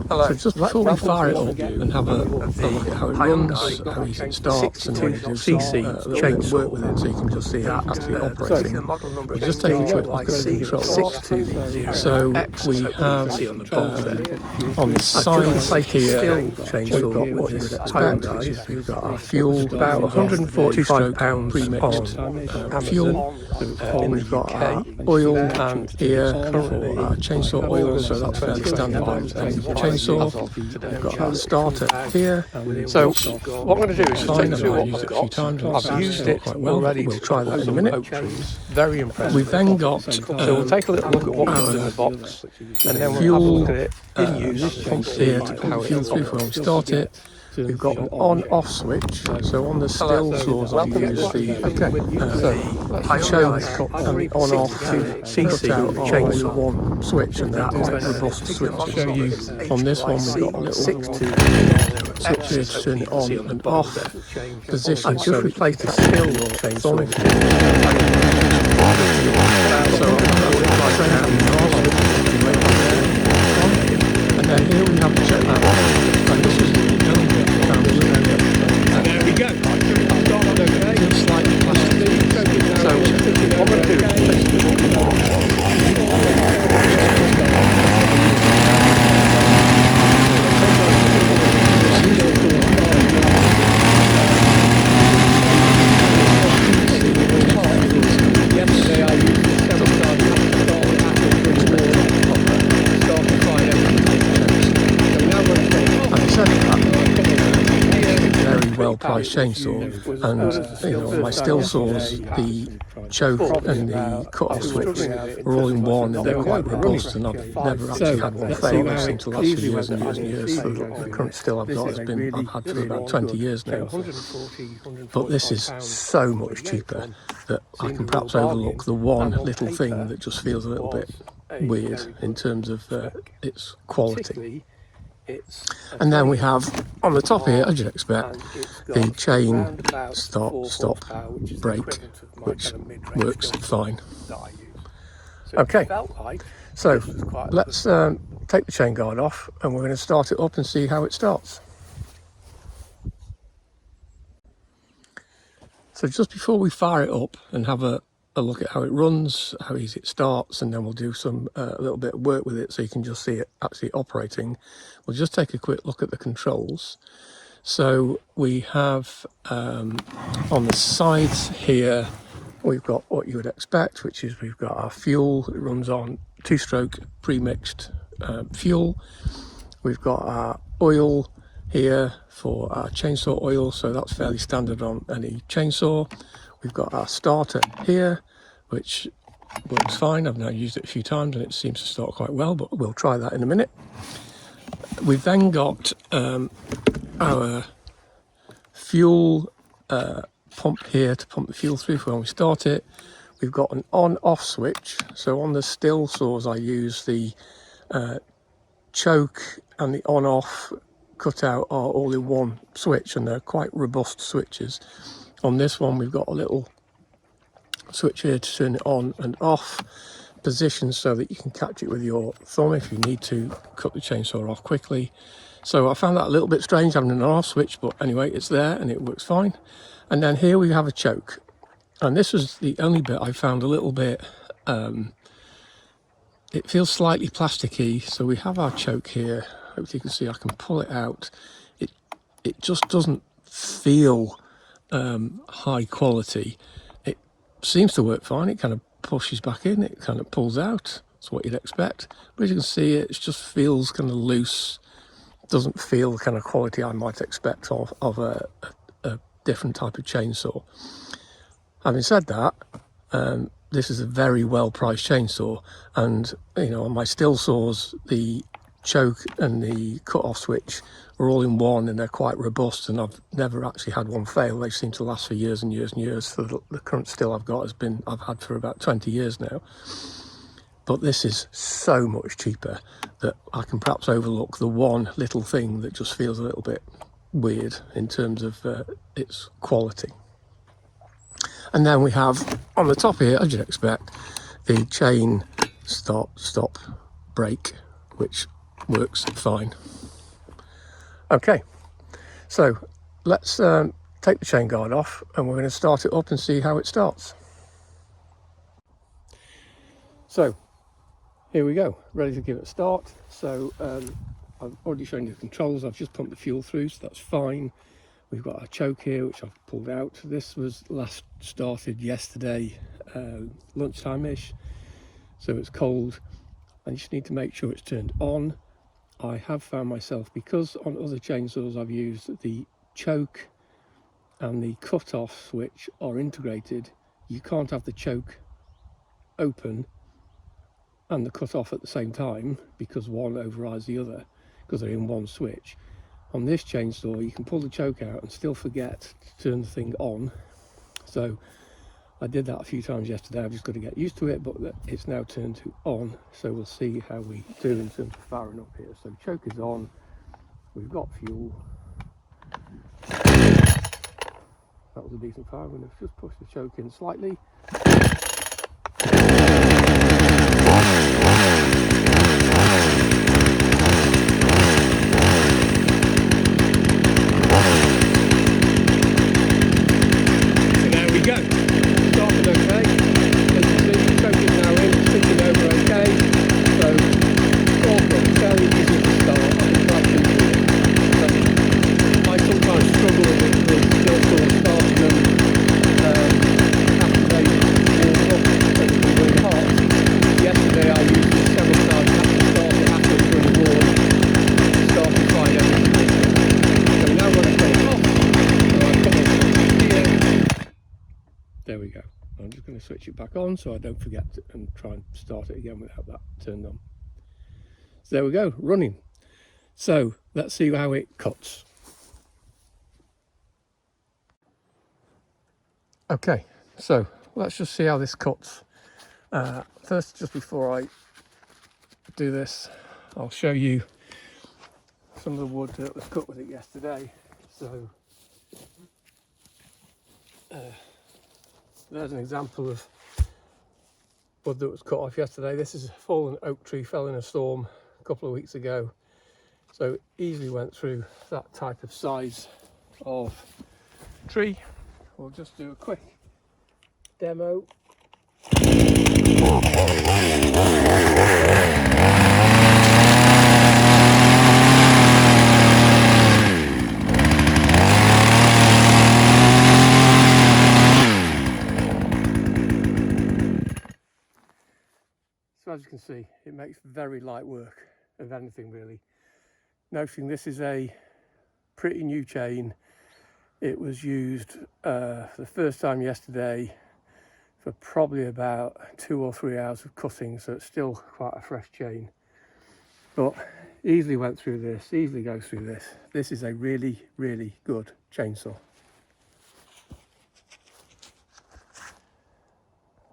So just before we fire it up and have a look at how it runs, how easy it starts, and then we do some little work with it so you can just see it actually operating. We'll just take a quick look at the controls. So we have on the side here, we've got what you would expect. We've got our fuel, about 145 pounds pre-mixed fuel. We've got our oil and here for our chainsaw oil, so that's fairly standard on any chainsaw. We've got our starter here. So what I'm going to do is just take you through what I've got. I've used it quite well. We'll try that in a minute. Very impressed. We've then got so we'll take a little look at what comes in the box, and then we'll have a look at it in use. Pump here to pump fuel through when we start it. We've got an on-off switch, so on the Stihl saws I use the choke and the on-off CC chainsaw one switch, and they're quite robust switches. On this one we've got a little switches to turn it on and off position. I just replaced the Stihl chainsaw. And then here we have the check that, and this is the only bit I found. There we go. It's slightly plastic. So what I'm going to do well-priced chainsaw, and you know, my Stihl saws, the choke and the cut-off switch are all in one, and they're quite robust, and I've never actually had one fail. They've seemed to last for years and years and years. So the current Stihl I've got I've had for about 20 years now. But this is so much cheaper that I can perhaps overlook the one little thing that just feels a little bit weird in terms of its quality. And then we have on the top here, as you'd expect, the chain stop brake, which works fine. Okay, so let's take the chain guard off, and we're going to start it up and see how it starts. So just before we fire it up and have a look at how it runs, how easy it starts, and then we'll do some a little bit of work with it so you can just see it actually operating. We'll just take a quick look at the controls. So we have on the sides here, we've got what you would expect, which is we've got our fuel. It runs on 2-stroke pre-mixed fuel. We've got our oil here for our chainsaw oil, so that's fairly standard on any chainsaw. We've got our starter here, which works fine. I've now used it a few times and it seems to start quite well, but we'll try that in a minute. We've then got our fuel pump here to pump the fuel through for when we start it. We've got an on-off switch. So on the Stihl saws I use the choke and the on-off cutout are all in one switch, and they're quite robust switches. On this one we've got a little switch here to turn it on and off position so that you can catch it with your thumb if you need to cut the chainsaw off quickly. So I found that a little bit strange having an off switch, but anyway, it's there and it works fine. And then here we have a choke, and this was the only bit I found a little bit it feels slightly plasticky. So we have our choke here. Hopefully you can see I can pull it out. It just doesn't feel high quality. It seems to work fine. It kind of pushes back in, it kind of pulls out. That's what you'd expect, but as you can see, it just feels kind of loose. Doesn't feel the kind of quality I might expect of a different type of chainsaw. Having said that, this is a very well priced chainsaw, and you know, on my Stihl saws, the choke and the cut-off switch are all in one, and they're quite robust, and I've never actually had one fail. They seem to last for years and years and years. So the current Stihl I've got I've had for about 20 years now. But this is so much cheaper that I can perhaps overlook the one little thing that just feels a little bit weird in terms of its quality. And then we have on the top here, as you'd expect, the chain stop brake, which works fine. Okay, so let's take the chain guard off and we're going to start it up and see how it starts. So here we go, ready to give it a start. So I've already shown you the controls. I've just pumped the fuel through, so that's fine. We've got our choke here, which I've pulled out. This was last started yesterday, lunchtime-ish, so it's cold. I just need to make sure it's turned on. I have found myself, because on other chainsaws I've used the choke and the cut-off switch are integrated, you can't have the choke open and the cut-off at the same time because one overrides the other because they're in one switch. On this chainsaw you can pull the choke out and still forget to turn the thing on. So I did that a few times yesterday. I've just got to get used to it, but it's now turned to on, so we'll see how we do in terms of firing up here. So choke is on, we've got fuel. That was a decent fire. I'm going to just push the choke in slightly. There we go. I'm just going to switch it back on so I don't forget and try and start it again without that turned on. So there we go, running. So let's see how it cuts. Okay, so let's just see how this cuts. First, just before I do this, I'll show you some of the wood that was cut with it yesterday. So there's an example of wood that was cut off yesterday. This is a fallen oak tree, fell in a storm a couple of weeks ago. So it easily went through that type of size of tree. We'll just do a quick demo. So as you can see, it makes very light work of anything really. Noting this is a pretty new chain. It was used for the first time yesterday for probably about 2 or 3 hours of cutting, so it's still quite a fresh chain. But easily went through this, easily goes through this. This is a really, really good chainsaw.